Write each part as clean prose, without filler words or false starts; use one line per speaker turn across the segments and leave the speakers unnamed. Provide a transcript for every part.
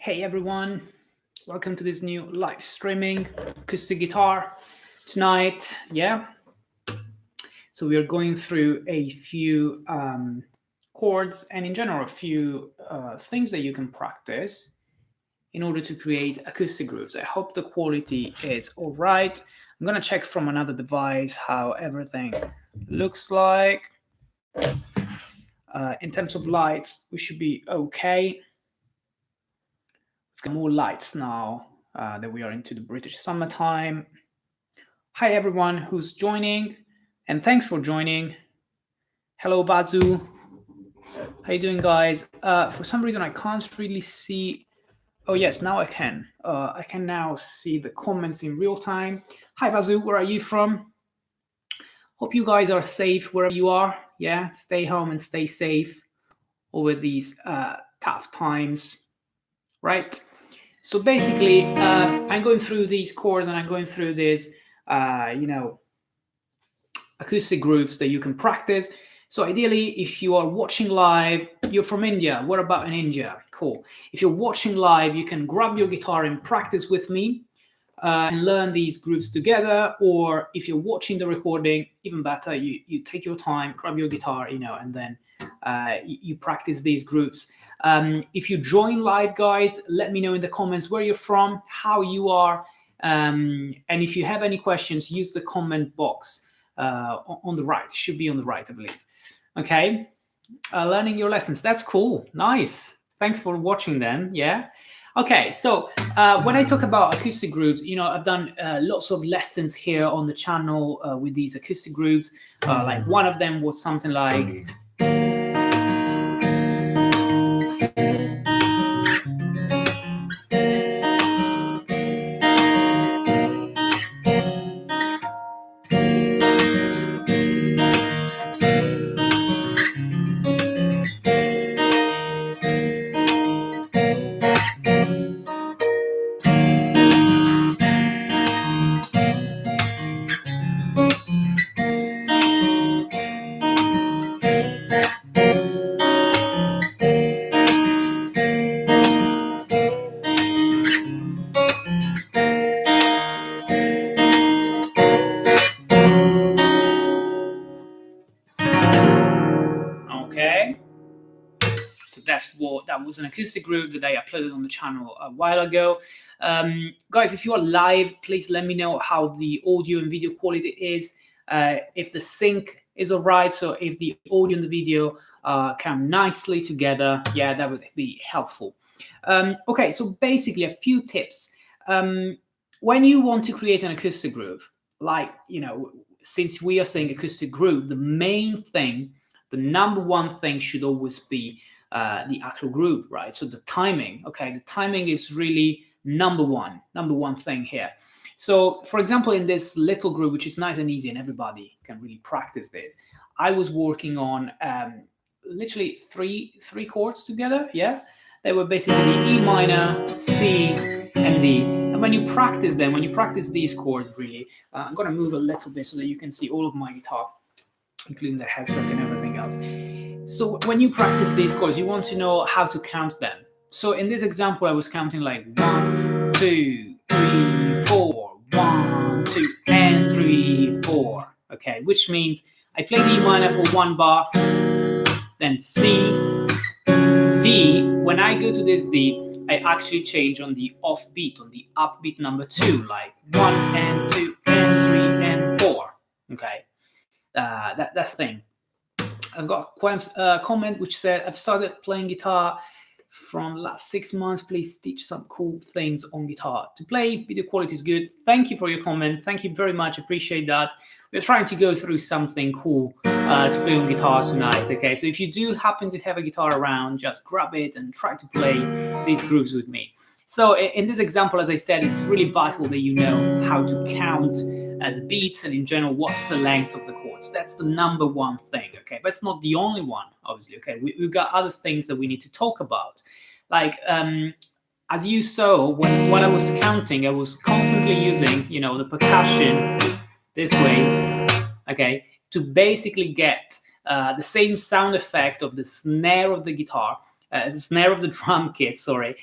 Hey everyone, welcome to this new live streaming acoustic guitar tonight. So we are going through a few chords and in general a few things that you can practice in order to create acoustic grooves. I hope the quality is all right. I'm gonna check from another device how everything looks like. In terms of lights, we should be okay. We've got more lights now that we are into the British summertime. Hi everyone who's joining, and thanks for joining. Hello Vazu. How you doing, guys? For some reason I can't really see. Oh yes, now I can. I can now see the comments in real time. Hi Vazu, where are you from? Hope you guys are safe wherever you are. Yeah, stay home and stay safe over these tough times, right? So basically, I'm going through these chords and I'm going through this, acoustic grooves that you can practice. So ideally, if you are watching live, you're from India. What about in India? Cool. If you're watching live, you can grab your guitar and practice with me and learn these grooves together. Or if you're watching the recording, even better, you take your time, grab your guitar, and then you practice these grooves. If you join live, guys, let me know in the comments where you're from, how you are, and if you have any questions, use the comment box on the right. It should be on the right, I believe. Okay, learning your lessons. That's cool. Nice. Thanks for watching then. Yeah. Okay, so when I talk about acoustic grooves, I've done lots of lessons here on the channel with these acoustic grooves. Like one of them was something like. Okay. So that was an acoustic groove that I uploaded on the channel a while ago. Guys, if you are live, please let me know how the audio and video quality is. If the sync is all right, so if the audio and the video come nicely together, yeah, that would be helpful. Okay, so basically a few tips. When you want to create an acoustic groove, like, since we are saying acoustic groove, the main thing, the number one thing should always be the actual groove, right? So the timing, okay, the timing is really number one thing here. So for example, in this little groove, which is nice and easy and everybody can really practice this, I was working on literally three chords together. Yeah, they were basically E minor, C, and D. And when you practice them, when you practice these chords, really, I'm gonna move a little bit so that you can see all of my guitar, including the headset and everything else. So when you practice these chords, you want to know how to count them. So in this example, I was counting like 1, 2, 3, 4, 1, 2, and 3, 4. Okay, which means I play the E minor for one bar, then C, D. When I go to this D, I actually change on the offbeat, on the upbeat number 2, like 1 and 2 and 3 and 4. Okay, that's the thing. I've got a comment which said, I've started playing guitar from last 6 months. Please teach some cool things on guitar to play. Video quality is good. Thank you for your comment. Thank you very much. Appreciate that. We're trying to go through something cool to play on guitar tonight. Okay, so if you do happen to have a guitar around, just grab it and try to play these grooves with me. So in this example, as I said, it's really vital that you know how to count the beats and in general what's the length of the chords. That's the number one thing, okay? But it's not the only one, obviously, okay? We've got other things that we need to talk about. Like, as you saw, while I was counting, I was constantly using, the percussion this way, okay, to basically get the same sound effect of the snare of the guitar the snare of the drum kit, sorry,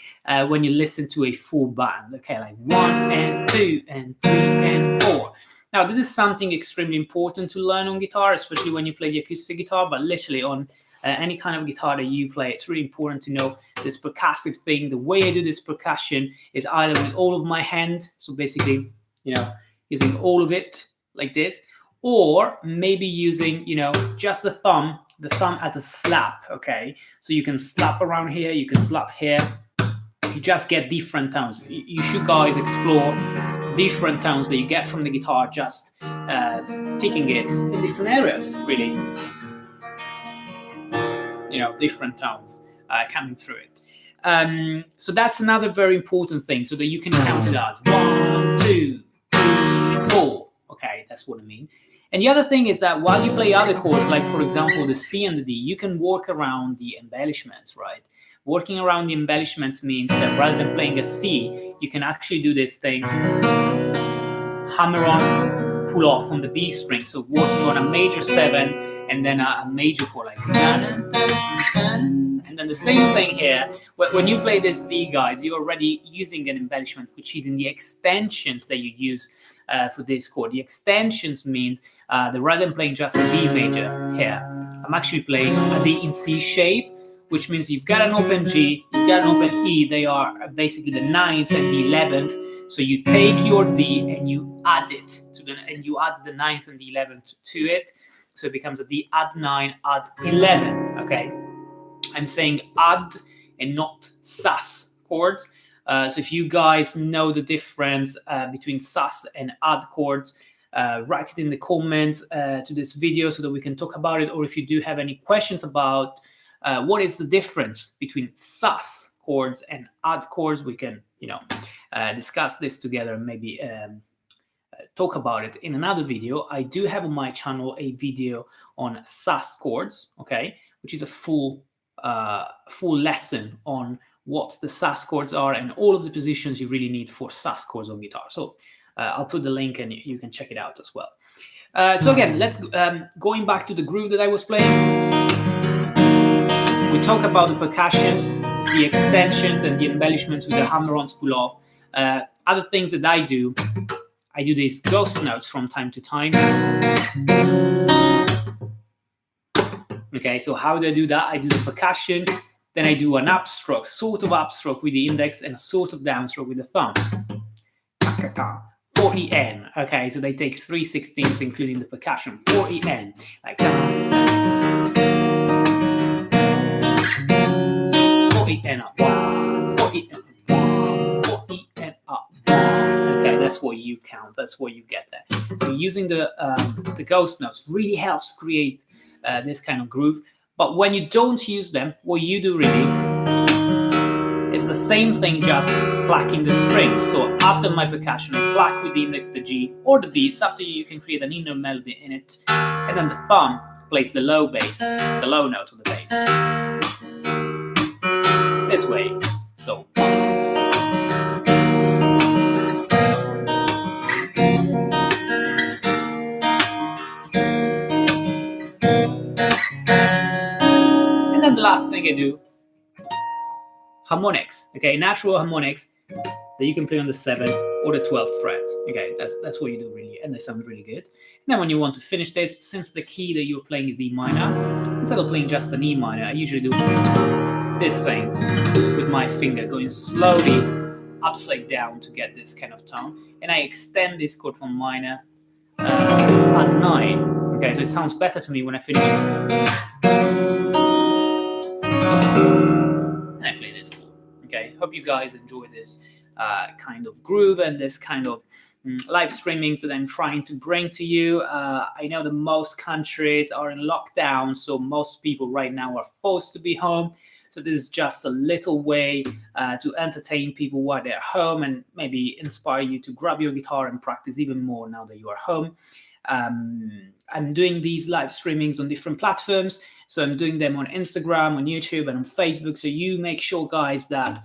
when you listen to a full band. Okay, like 1 and 2 and 3 and 4. Now, this is something extremely important to learn on guitar, especially when you play the acoustic guitar, but literally on any kind of guitar that you play, it's really important to know this percussive thing. The way I do this percussion is either with all of my hand, so basically, using all of it like this, or maybe using, just the thumb as a slap, okay? So you can slap around here, you can slap here, you just get different tones. You should, guys, explore different tones that you get from the guitar, just picking it in different areas, really. Different tones coming through it. So that's another very important thing, so that you can count it as 1, 2, 3, 4. Okay, that's what I mean. And the other thing is that while you play other chords, like for example the C and the D, you can work around the embellishments, right? Working around the embellishments means that rather than playing a C, you can actually do this thing, hammer on, pull off on the B string. So working on a major 7 and then a major chord, like, and then the same thing here. When you play this D, guys, you're already using an embellishment, which is in the extensions that you use for this chord. The extensions means that rather than playing just a D major here, I'm actually playing a D in C shape, which means you've got an open G, you've got an open E. They are basically the 9th and the 11th. So you take your D and you add it and you add the 9th and the 11th to it. So it becomes a D add 9, add 11. Okay, I'm saying add and not sus chords. So if you guys know the difference between sus and add chords, write it in the comments to this video so that we can talk about it. Or if you do have any questions about what is the difference between sus chords and add chords, we can discuss this together and maybe talk about it in another video. I do have on my channel a video on sus chords, okay, which is a full lesson on what the sus chords are and all of the positions you really need for sus chords on guitar. So I'll put the link and you can check it out as well. So again, let's going back to the groove that I was playing. We talk about the percussions, the extensions, and the embellishments with the hammer-ons, pull-off. Other things that I do these ghost notes from time to time. Okay, so how do I do that? I do the percussion, then I do an upstroke, sort of upstroke with the index and a sort of downstroke with the thumb. 4EN. Okay, so they take 3/16 including the percussion. 4EN. Like 4EN up. 4EN up. 4EN up. Okay, that's what you count. That's what you get there. So using the ghost notes really helps create this kind of groove. But when you don't use them, what you do really is the same thing, just plucking the strings. So after my percussion, I pluck with the index the G or the B. It's up to you. You can create an inner melody in it. And then the thumb plays the low bass, the low note of the bass. This way. So. And then the last thing I do, harmonics, okay, natural harmonics that you can play on the 7th or the 12th fret. Okay, that's what you do really, and they sound really good. And then when you want to finish this, since the key that you're playing is E minor, instead of playing just an E minor, I usually do this thing with my finger, going slowly upside down to get this kind of tone, and I extend this chord from minor at 9. Okay, so it sounds better to me when I finish. And I play this chord. Okay, hope you guys enjoy this kind of groove and this kind of live streamings that I'm trying to bring to you. I know that most countries are in lockdown, so most people right now are forced to be home. So this is just a little way to entertain people while they're home and maybe inspire you to grab your guitar and practice even more now that you are home. I'm doing these live streamings on different platforms. So I'm doing them on Instagram, on YouTube, and on Facebook. So you make sure, guys, that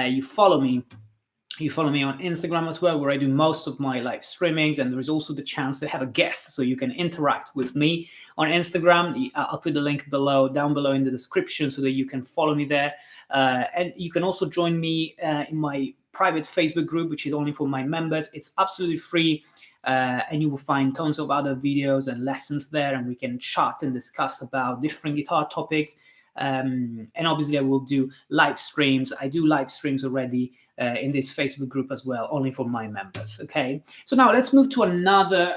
you follow me You follow me on Instagram as well, where I do most of my live streamings, and there is also the chance to have a guest, so you can interact with me on Instagram. I'll put the link down below in the description, so that you can follow me there. And you can also join me in my private Facebook group, which is only for my members. It's absolutely free. And you will find tons of other videos and lessons there, and we can chat and discuss about different guitar topics. And obviously I will do live streams. I do live streams already in this Facebook group as well, only for my members. Okay, so now let's move to another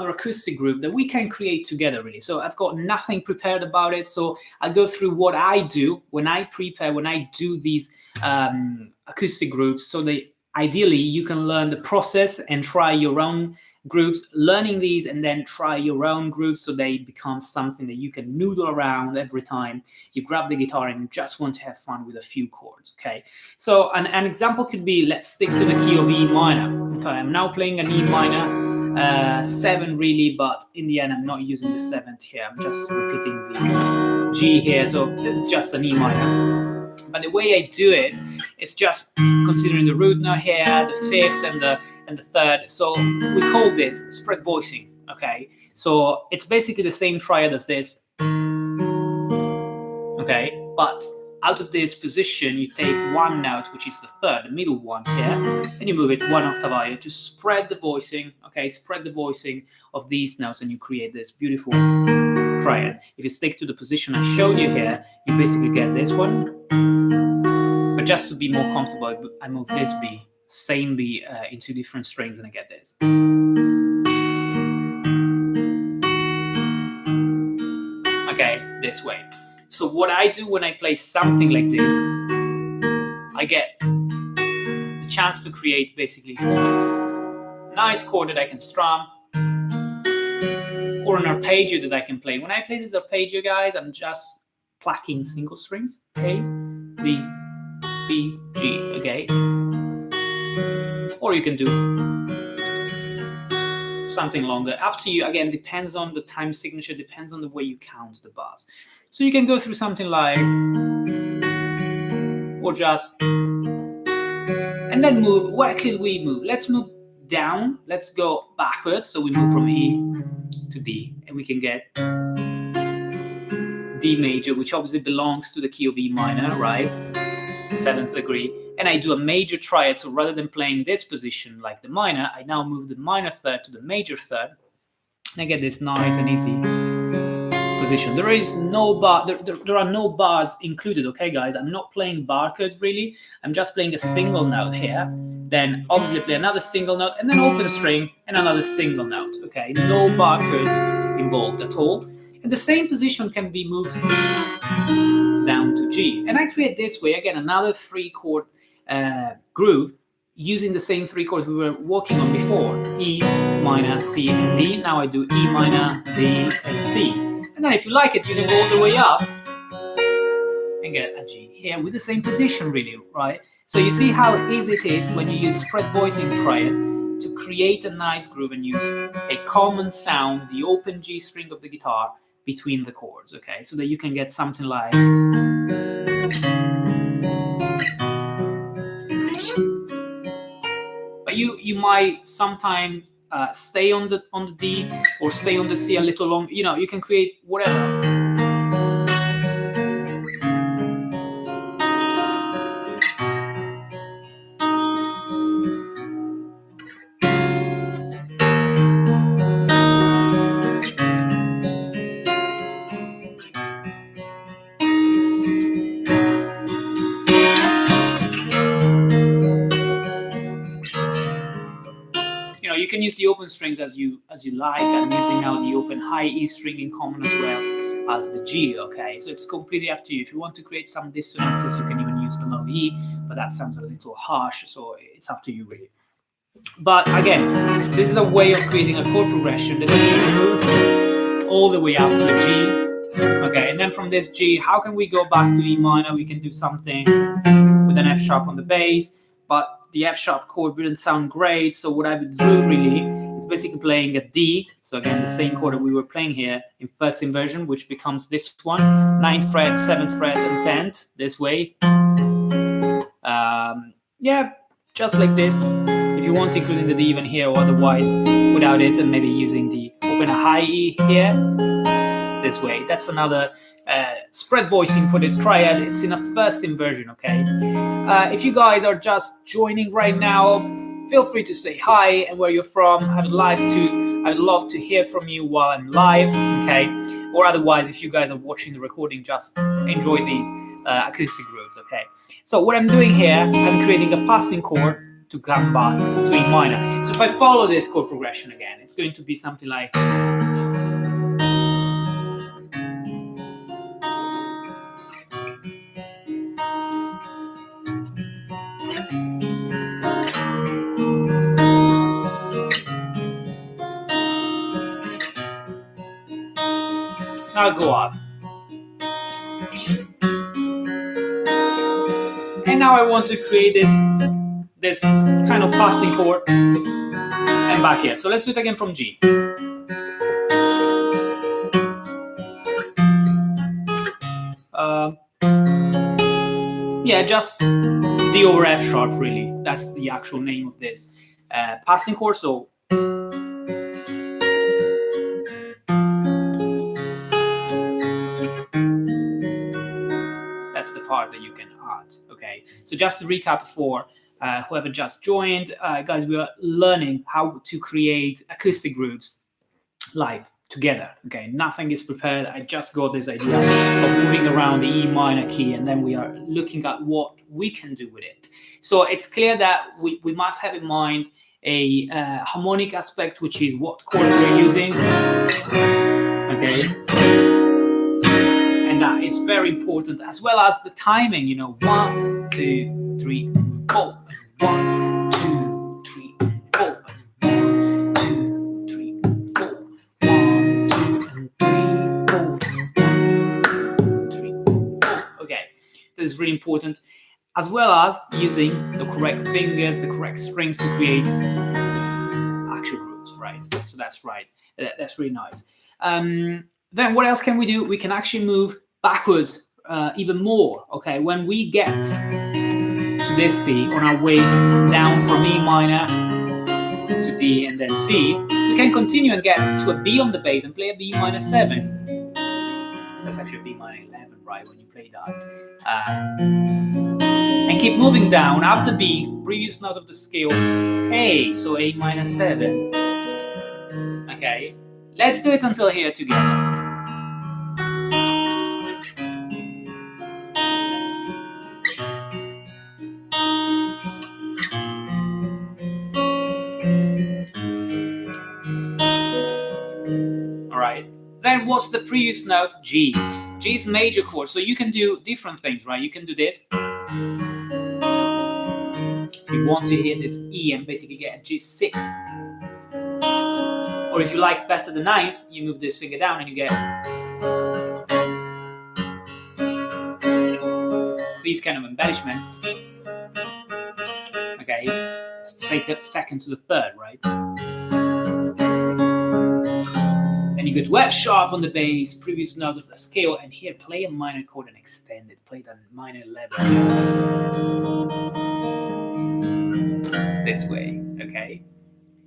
acoustic group that we can create together, really. So I've got nothing prepared about it, so I'll go through what I do when I prepare, when I do these acoustic groups, so that ideally you can learn the process and try your own grooves, learning these, and then try your own grooves, so they become something that you can noodle around every time you grab the guitar and you just want to have fun with a few chords. Okay, so an example could be, let's stick to the key of E minor. Okay, I'm now playing an E minor 7 really, but in the end I'm not using the 7th here, I'm just repeating the G here, so this is just an E minor. But the way I do it is just considering the root note here, the 5th and the 3rd. So we call this spread voicing. Okay, so it's basically the same triad as this. Okay, but out of this position you take one note, which is the 3rd, the middle one here, and you move it 1 octave higher to spread the voicing. Okay, spread the voicing of these notes, and you create this beautiful triad. If you stick to the position I showed you here, you basically get this one. But just to be more comfortable, I move this B, same B into different strings, and I get this. Okay, this way. So what I do when I play something like this, I get the chance to create basically a nice chord that I can strum, or an arpeggio that I can play. When I play this arpeggio, guys, I'm just plucking single strings. A, B, B, G, okay? Or you can do something longer. Up to you. Again, depends on the time signature, depends on the way you count the bars. So you can go through something like, or just, and then move. Where could we move? Let's move down. Let's go backwards. So we move from E to D, and we can get D major, which obviously belongs to the key of E minor, right? 7th degree, and I do a major triad. So rather than playing this position like the minor, I now move the minor 3rd to the major 3rd, and I get this nice and easy position. There is no bar, there are no bars included. Okay, guys, I'm not playing bar chords really. I'm just playing a single note here, then obviously play another single note, and then open a string and another single note. Okay, no bar chords involved at all. And the same position can be moved down to G. And I create this way, again, another 3-chord groove using the same 3 chords we were working on before. E, minor, C, and D. Now I do E minor, D, and C. And then if you like it, you can go all the way up and get a G here with the same position, really, right? So you see how easy it is when you use spread voicing triad to create a nice groove and use a common sound, the open G string of the guitar, between the chords, okay? So that you can get something like, but you might sometime stay on the D or stay on the C a little long. You know, you can create whatever. You can use the open strings as you like. I'm using now the open high E string in common as well as the G, okay? So it's completely up to you. If you want to create some dissonances, you can even use the low E, but that sounds a little harsh, so it's up to you really. But again, this is a way of creating a chord progression that you move all the way up to the G, okay? And then from this G, how can we go back to E minor? We can do something with an F sharp on the bass, but the F sharp chord wouldn't sound great. So what I would do really is basically playing a D. So again, the same chord that we were playing here in first inversion, which becomes this one, 9th fret, 7th fret, and 10th, this way. Yeah, just like this. If you want, including the D even here, or otherwise without it, and maybe using the open a high E here, this way. That's another spread voicing for this triad. It's in a first inversion, okay? If you guys are just joining right now, feel free to say hi and where you're from. I'd love to hear from you while I'm live, okay? Or otherwise, if you guys are watching the recording, just enjoy these acoustic grooves, okay? So what I'm doing here, I'm creating a passing chord to come back to E minor. So if I follow this chord progression again, it's going to be something like... I'll go up. And now I want to create this kind of passing chord and back here. So let's do it again from G. Yeah, just D over F sharp, really. That's the actual name of this passing chord. So that's the part that you can add, okay? So just to recap for whoever just joined, guys, we are learning how to create acoustic grooves live together, okay? Nothing is prepared. I just got this idea of moving around the E minor key, and then we are looking at what we can do with it. So it's clear that we must have in mind a harmonic aspect, which is what chord we're using, okay? And that is very important, as well as the timing, you know, 1, 2, 3, 4, 1, 2, 3, 4, 1, 2, 3, 4, 1, 2, 3, 4. Okay, this is really important, as well as using the correct fingers, the correct strings to create actual grooves, right? So that's right. That's really nice. Then what else can we do? We can actually move backwards even more, okay? When we get to this C on our way down from E minor to D and then C, we can continue and get to a B on the bass and play a B minor 7. That's actually a B minor 11, right, when you play that. And keep moving down after B, previous note of the scale, A, so A minor 7. Okay, let's do it until here together. Then what's the previous note? G. G is major chord, so you can do different things, right? You can do this. If you want to hit this E and basically get a G6. Or if you like better the ninth, you move this finger down and you get these kind of embellishment. Okay, second to the third, right? Then you go to F sharp on the bass, previous note of the scale, and here play a minor chord and extend it. Play that minor 11. This way, okay?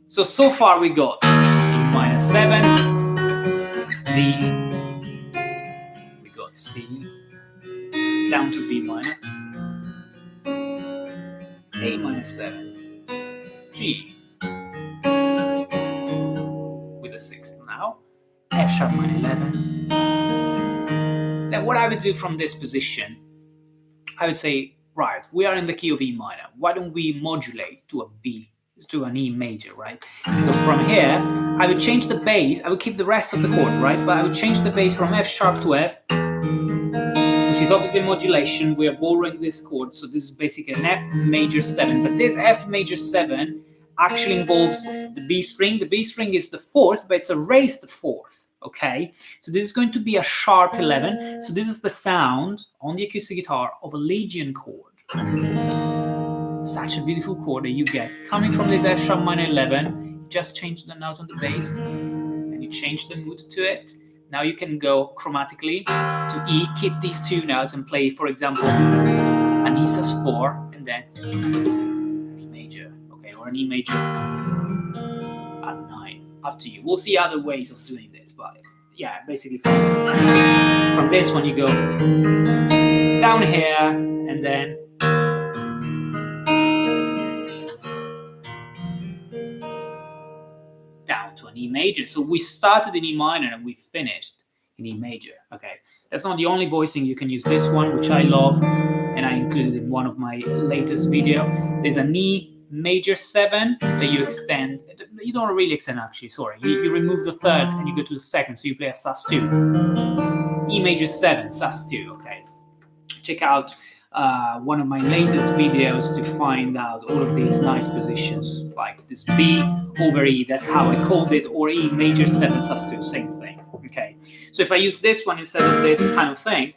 So far we got E minor 7, D, we got C, down to B minor, A minor 7, G, with a 6th now, F sharp minor 11. Then what I would do from this position, I would say, right, we are in the key of E minor. Why don't we modulate to a B, to an E major, right? So from here, I would change the bass. I would keep the rest of the chord, right? But I would change the bass from F sharp to F, which is obviously modulation. We are borrowing this chord, so this is basically an F major 7. But this F major 7 actually involves the B string. The B string is the 4th, but it's a raised 4th, okay? So this is going to be a sharp 11. So this is the sound on the acoustic guitar of a Legion chord. Such a beautiful chord that you get coming from this F sharp minor 11. You just change the note on the bass and you change the mood to it. Now you can go chromatically to E, keep these two notes and play, for example, an E sus4 and then an E major. an E major at 9. Up to you. We'll see other ways of doing this, but yeah, basically from this one you go down here and then down to an E major. So we started in E minor and we finished in E major. Okay, that's not the only voicing. You can use this one, which I love, and I included in one of my latest video. There's an E major 7 that you extend. You don't really extend, actually, sorry. You remove the third and you go to the second, so you play a sus2. E major 7, sus2, okay. Check out one of my latest videos to find out all of these nice positions, like this B over E, that's how I called it, or E major 7 sus2, same thing. Okay, so if I use this one instead of this kind of thing,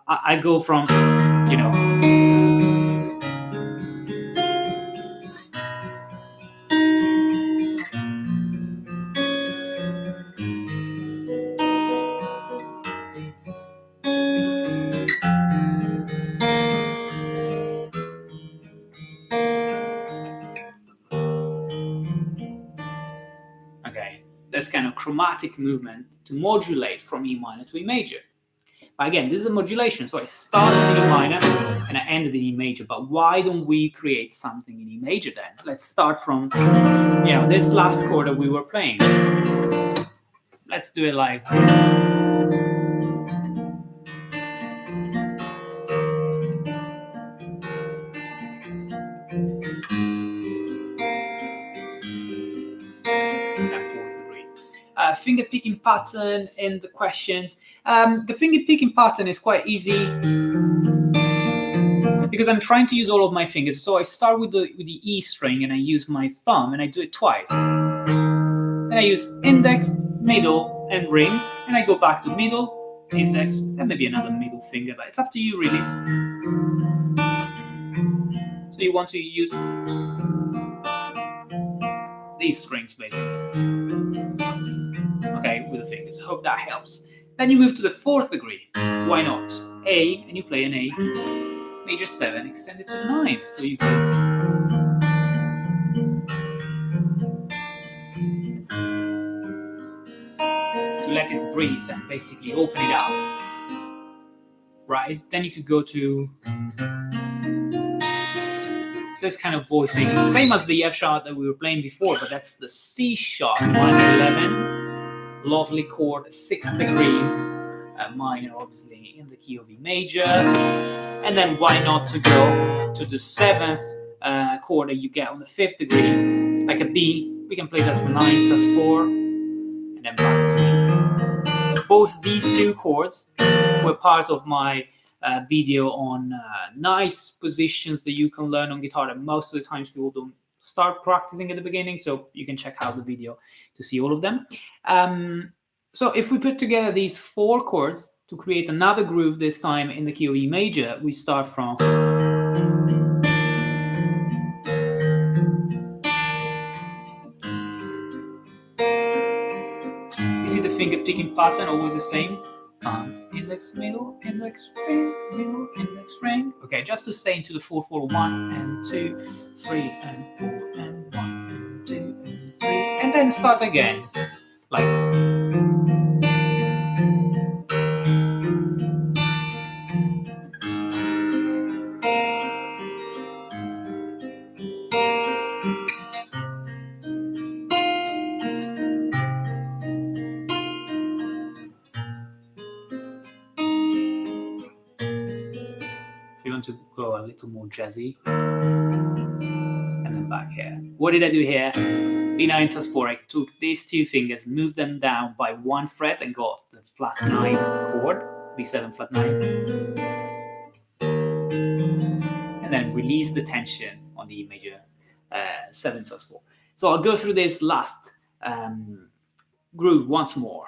I go from, you know, okay, this kind of chromatic movement to modulate from E minor to E major. But again, this is a modulation, so I started in E minor and I ended in E major. But why don't we create something in E major then? Let's start from, you know, this last chord that we were playing. Let's do it like. Finger picking pattern in the questions. The finger picking pattern is quite easy because I'm trying to use all of my fingers. So I start with the E string and I use my thumb and I do it twice. Then I use index, middle, and ring, and I go back to middle, index, and maybe another middle finger, but it's up to you really. So you want to use these strings basically. Okay, with the fingers. Hope that helps. Then you move to the 4th degree. Why not? A, and you play an A major 7 extended to the 9th. So you can to let it breathe and basically open it up. Right? Then you could go to this kind of voicing, same as the F sharp that we were playing before, but that's the C sharp minor 11. Lovely chord, 6th degree, minor obviously in the key of E major, and then why not to go to the 7th chord that you get on the 5th degree, like a B. We can play that as 9 sus4, and then back to E. Both these two chords were part of my video on nice positions that you can learn on guitar that most of the times people don't start practicing at the beginning, so you can check out the video to see all of them. So if we put together these 4 chords to create another groove, this time in the key of E major, we start from you see the finger picking pattern always the same. Index, middle, index, ring, middle, index, ring. Okay, just to stay into the 4/4, 1 and 2, 3 and 4 and 1 and 2 and 3, and then start again. Like we want to go a little more jazzy. And then back here. What did I do here? B9 sus4. I took these 2 fingers, moved them down by 1 fret and got the flat 9 chord, B7 flat 9. And then release the tension on the E major 7 sus4. So I'll go through this last groove once more.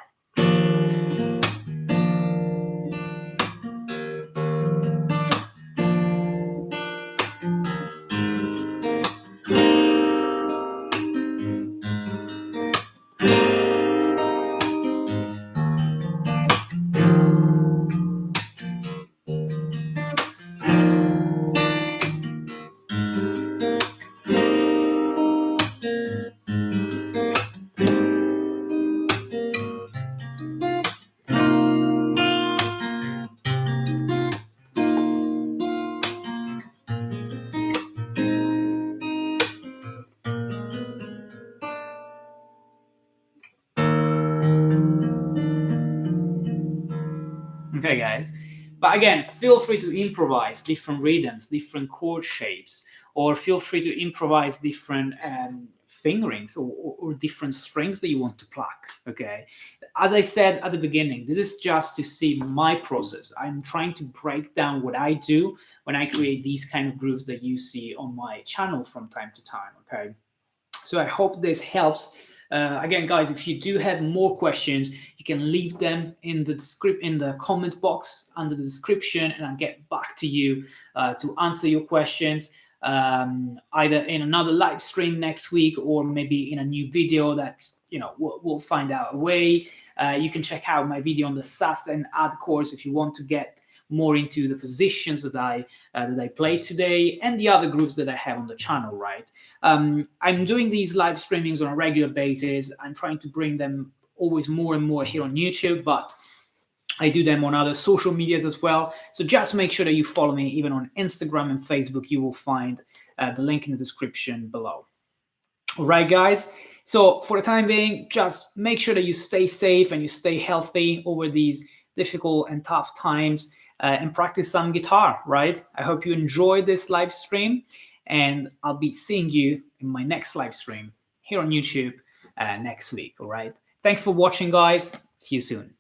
Okay, guys. But again, feel free to improvise different rhythms, different chord shapes, or feel free to improvise different fingerings or different strings that you want to pluck. Okay. As I said at the beginning, this is just to see my process. I'm trying to break down what I do when I create these kind of grooves that you see on my channel from time to time. Okay. So I hope this helps. Again, guys, if you do have more questions, you can leave them in the comment box under the description, and I'll get back to you to answer your questions, either in another live stream next week or maybe in a new video that we'll find out a way. You can check out my video on the sus and add chords if you want to get more into the positions that I play today and the other grooves that I have on the channel, right? I'm doing these live streamings on a regular basis. I'm trying to bring them always more and more here on YouTube, but I do them on other social medias as well. So just make sure that you follow me even on Instagram and Facebook. You will find the link in the description below. All right, guys. So for the time being, just make sure that you stay safe and you stay healthy over these difficult and tough times, and practice some guitar, right? I hope you enjoyed this live stream, and I'll be seeing you in my next live stream here on YouTube next week, all right? Thanks for watching, guys. See you soon.